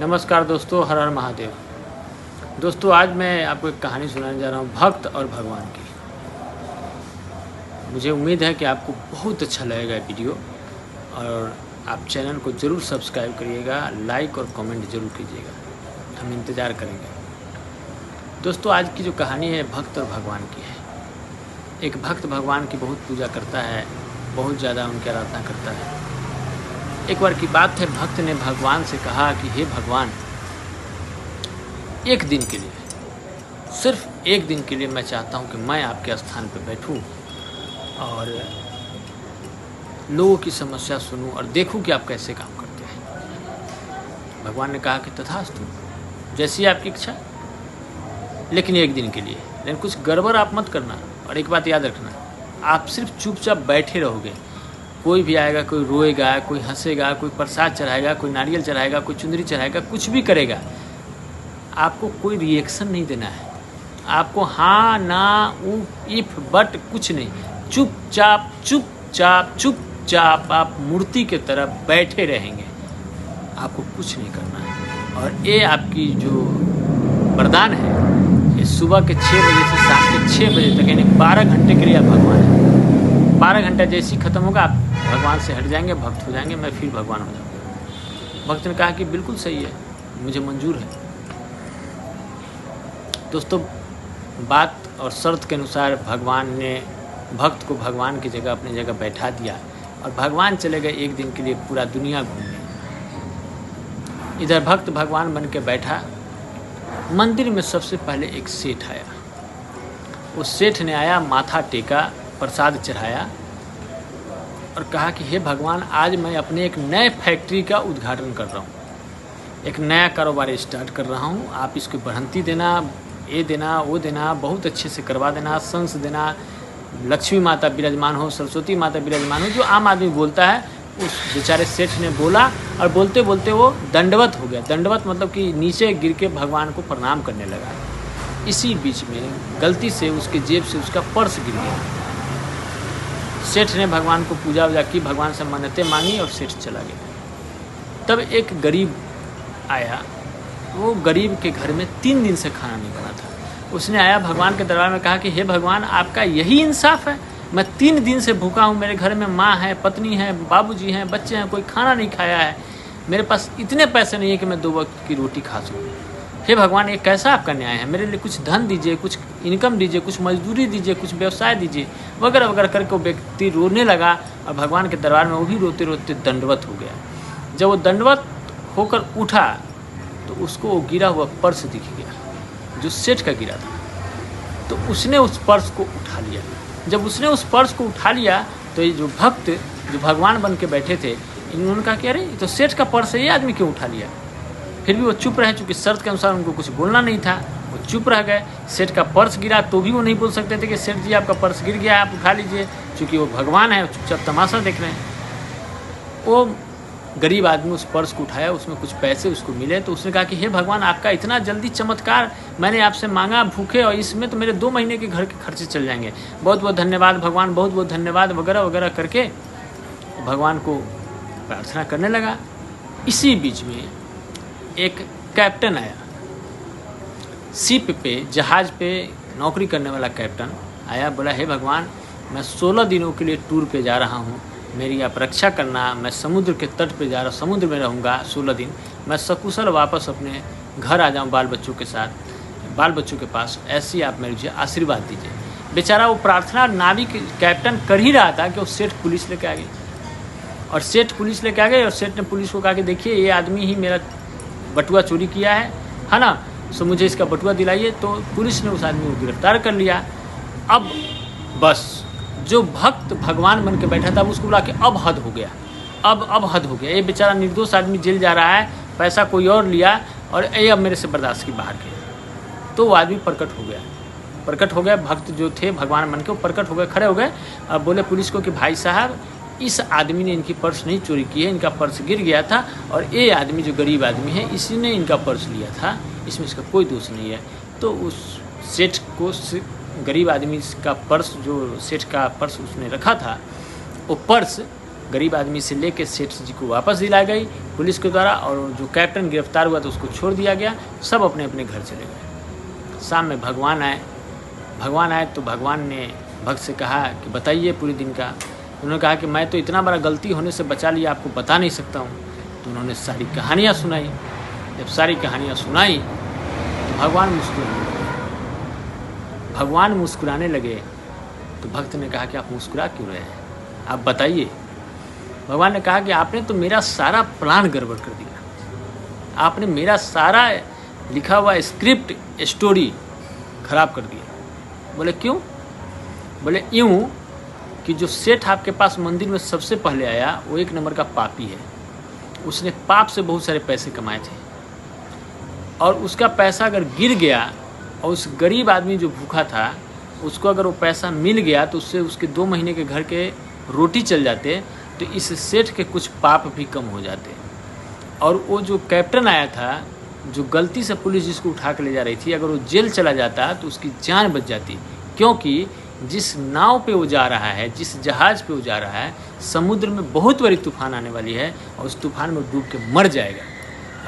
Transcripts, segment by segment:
नमस्कार दोस्तों, हर हर महादेव। दोस्तों, आज मैं आपको एक कहानी सुनाने जा रहा हूँ, भक्त और भगवान की। मुझे उम्मीद है कि आपको बहुत अच्छा लगेगा ये वीडियो और आप चैनल को ज़रूर सब्सक्राइब करिएगा, लाइक और कमेंट ज़रूर कीजिएगा। हम इंतज़ार करेंगे। दोस्तों, आज की जो कहानी है भक्त और भगवान की है। एक भक्त भगवान की बहुत पूजा करता है, बहुत ज़्यादा उनकी आराधना करता है। एक बार की बात है, भक्त ने भगवान से कहा कि हे भगवान, एक दिन के लिए, सिर्फ एक दिन के लिए मैं चाहता हूँ कि मैं आपके स्थान पर बैठूँ और लोगों की समस्या सुनूं और देखूं कि आप कैसे काम करते हैं। भगवान ने कहा कि तथास्तु, जैसी आपकी इच्छा, लेकिन एक दिन के लिए। लेकिन कुछ गड़बड़ आप मत करना। और एक बात याद रखना, आप सिर्फ चुपचाप बैठे रहोगे। कोई भी आएगा, कोई रोएगा, कोई हंसेगा, कोई प्रसाद चढ़ाएगा, कोई नारियल चढ़ाएगा, कोई चुंदरी चढ़ाएगा, कुछ भी करेगा, आपको कोई रिएक्शन नहीं देना है। आपको हाँ ना इफ बट कुछ नहीं, चुपचाप चुपचाप चुपचाप आप मूर्ति के तरह बैठे रहेंगे। आपको कुछ नहीं करना है। और ये आपकी जो वरदान है, ये सुबह के 6 बजे से शाम के 6 बजे तक, यानी 12 घंटे के लिए आप भगवान हैं। 12 घंटा जैसे ही ख़त्म होगा, आप भगवान से हट जाएंगे, भक्त हो जाएंगे, मैं फिर भगवान हो जाऊँगा। भक्त ने कहा कि बिल्कुल सही है, मुझे मंजूर है। दोस्तों, बात और शर्त के अनुसार भगवान ने भक्त को भगवान की जगह अपनी जगह बैठा दिया और भगवान चले गए एक दिन के लिए पूरा दुनिया घूमने। इधर भक्त भगवान बन के बैठा। मंदिर में सबसे पहले एक सेठ आया। उस सेठ ने आया, माथा टेका, प्रसाद चढ़ाया और कहा कि हे भगवान, आज मैं अपने एक नए फैक्ट्री का उद्घाटन कर रहा हूँ, एक नया कारोबार स्टार्ट कर रहा हूँ। आप इसको बढ़ंती देना, ये देना, वो देना, बहुत अच्छे से करवा देना, संस देना, लक्ष्मी माता विराजमान हो, सरस्वती माता विराजमान हो। जो आम आदमी बोलता है, उस बेचारे सेठ ने बोला और बोलते बोलते वो दंडवत हो गया। दंडवत मतलब कि नीचे गिर के भगवान को प्रणाम करने लगा। इसी बीच में गलती से उसके जेब से उसका पर्स गिर गया। सेठ ने भगवान को पूजा वूजा की, भगवान से मन्नतें मांगी और सेठ चला गया। तब एक गरीब आया। वो गरीब के घर में 3 दिन से खाना नहीं बना था। उसने आया भगवान के दरबार में, कहा कि हे भगवान, आपका यही इंसाफ है? मैं 3 दिन से भूखा हूँ, मेरे घर में माँ है, पत्नी है, बाबूजी हैं, बच्चे हैं, कोई खाना नहीं खाया है। मेरे पास इतने पैसे नहीं है कि मैं 2 वक्त की रोटी खा सकूँ। हे भगवान, ये कैसा आपका न्याय है? मेरे लिए कुछ धन दीजिए, कुछ इनकम दीजिए, कुछ मजदूरी दीजिए, कुछ व्यवसाय दीजिए, वगैरह वगैरह करके वो व्यक्ति रोने लगा और भगवान के दरबार में वो भी रोते रोते दंडवत हो गया। जब वो दंडवत होकर उठा तो उसको वो गिरा हुआ पर्स दिख गया, जो सेठ का गिरा था। तो उसने उस पर्स को उठा लिया। जब उसने उस पर्स को उठा लिया तो ये जो भक्त, जो भगवान बन के बैठे थे, इन्होंने कहा कि अरे, तो सेठ का पर्स है, ये आदमी क्यों उठा लिया? फिर भी वो चुप रहे, चूँकि शर्त के अनुसार उनको कुछ बोलना नहीं था। वो चुप रह गए। सेठ का पर्स गिरा तो भी वो नहीं बोल सकते थे कि सेठ जी आपका पर्स गिर गया, आप उठा लीजिए, चूँकि वो भगवान है, चुपचाप तमाशा देख रहे हैं। वो गरीब आदमी उस पर्स को उठाया, उसमें कुछ पैसे उसको मिले। तो उसने कहा कि हे भगवान, आपका इतना जल्दी चमत्कार मैंने आपसे मांगा, भूखे, और इसमें तो मेरे 2 महीने के घर के खर्चे चल जाएंगे। बहुत बहुत धन्यवाद भगवान, बहुत बहुत धन्यवाद, वगैरह वगैरह करके भगवान को प्रार्थना करने लगा। इसी बीच में एक कैप्टन आया। शिप पे, जहाज़ पे नौकरी करने वाला कैप्टन आया। बोला, हे भगवान, मैं 16 दिनों के लिए टूर पे जा रहा हूँ, मेरी आप रक्षा करना। मैं समुद्र के तट पे जा रहा हूँ, समुद्र में रहूँगा 16 दिन। मैं सकुशल वापस अपने घर आ जाऊँ बाल बच्चों के साथ, बाल बच्चों के पास। ऐसी आप मेरे मुझे आशीर्वाद दीजिए। बेचारा वो प्रार्थना नाविक कैप्टन कर ही रहा था कि वो सेठ पुलिस लेके आ गई। और सेठ पुलिस लेके आ गए और सेठ ने पुलिस को कहा कि देखिए, ये आदमी ही मेरा बटुआ चोरी किया है ना, सो मुझे इसका बटुआ दिलाइए। तो पुलिस ने उस आदमी को गिरफ्तार कर लिया। अब बस जो भक्त भगवान बन के बैठा था, उसको बोला कि अब हद हो गया, अब हद हो गया। ये बेचारा निर्दोष आदमी जेल जा रहा है, पैसा कोई और लिया और ये अब मेरे से बर्दाश्त की बाहर गया। तो वो आदमी प्रकट हो गया। भक्त जो थे भगवान बन के, वो प्रकट हो गए, खड़े हो गए और बोले पुलिस को कि भाई साहब, इस आदमी ने इनकी पर्स नहीं चोरी की है, इनका पर्स गिर गया था और ये आदमी जो गरीब आदमी है, इसी ने इनका पर्स लिया था, इसमें इसका कोई दोष नहीं है। तो उस सेठ को, गरीब आदमी का पर्स, जो सेठ का पर्स उसने रखा था, वो पर्स गरीब आदमी से लेके सेठ जी को वापस दिलाई गई पुलिस के द्वारा, और जो कैप्टन गिरफ्तार हुआ तो उसको छोड़ दिया गया। सब अपने अपने घर चले गए। शाम में भगवान आए तो भगवान ने भक्त से कहा कि बताइए पूरे दिन का। उन्होंने कहा कि मैं तो इतना बड़ा गलती होने से बचा लिया, आपको बता नहीं सकता हूँ। तो उन्होंने सारी कहानियाँ सुनाई। जब सारी कहानियाँ सुनाई तो भगवान मुस्कुराने लगे। तो भक्त ने कहा कि आप मुस्कुरा क्यों रहे हैं, आप बताइए। भगवान ने कहा कि आपने तो मेरा सारा प्लान गड़बड़ कर दिया, आपने मेरा सारा लिखा हुआ स्क्रिप्ट स्टोरी खराब कर दिया। बोले क्यों? बोले यूँ कि जो सेठ आपके पास मंदिर में सबसे पहले आया वो एक नंबर का पापी है। उसने पाप से बहुत सारे पैसे कमाए थे, और उसका पैसा अगर गिर गया और उस गरीब आदमी जो भूखा था उसको अगर वो पैसा मिल गया तो उससे उसके 2 महीने के घर के रोटी चल जाते, तो इस सेठ के कुछ पाप भी कम हो जाते। और वो जो कैप्टन आया था, जो गलती से पुलिस जिसको उठा के ले जा रही थी, अगर वो जेल चला जाता तो उसकी जान बच जाती, क्योंकि जिस नाव पे वो जा रहा है, जिस जहाज़ पे वो जा रहा है, समुद्र में बहुत बड़ी तूफान आने वाली है और उस तूफान में डूब के मर जाएगा।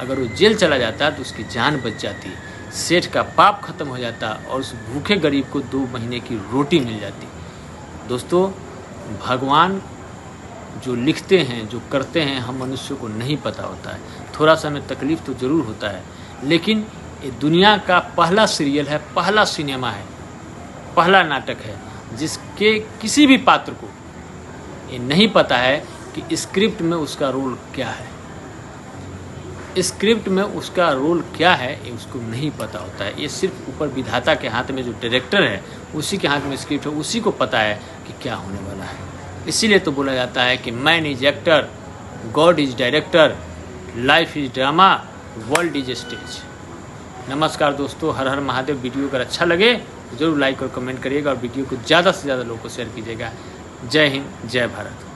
अगर वो जेल चला जाता तो उसकी जान बच जाती, सेठ का पाप खत्म हो जाता और उस भूखे गरीब को 2 महीने की रोटी मिल जाती। दोस्तों, भगवान जो लिखते हैं, जो करते हैं, हम मनुष्य को नहीं पता होता है। थोड़ा सा हमें तकलीफ़ तो ज़रूर होता है, लेकिन ये दुनिया का पहला सीरियल है, पहला सिनेमा है, पहला नाटक है, जिसके किसी भी पात्र को ये नहीं पता है कि स्क्रिप्ट में उसका रोल क्या है। स्क्रिप्ट में उसका रोल क्या है ये उसको नहीं पता होता है। ये सिर्फ ऊपर विधाता के हाथ में, जो डायरेक्टर है उसी के हाथ में स्क्रिप्ट है, उसी को पता है कि क्या होने वाला है। इसीलिए तो बोला जाता है कि man is actor, God is director, life is drama, world is stage. नमस्कार दोस्तों, हर हर महादेव। वीडियो अगर अच्छा लगे तो ज़रूर लाइक और कमेंट करिएगा और वीडियो को ज़्यादा से ज़्यादा लोगों को शेयर कीजिएगा। जय हिंद, जय भारत।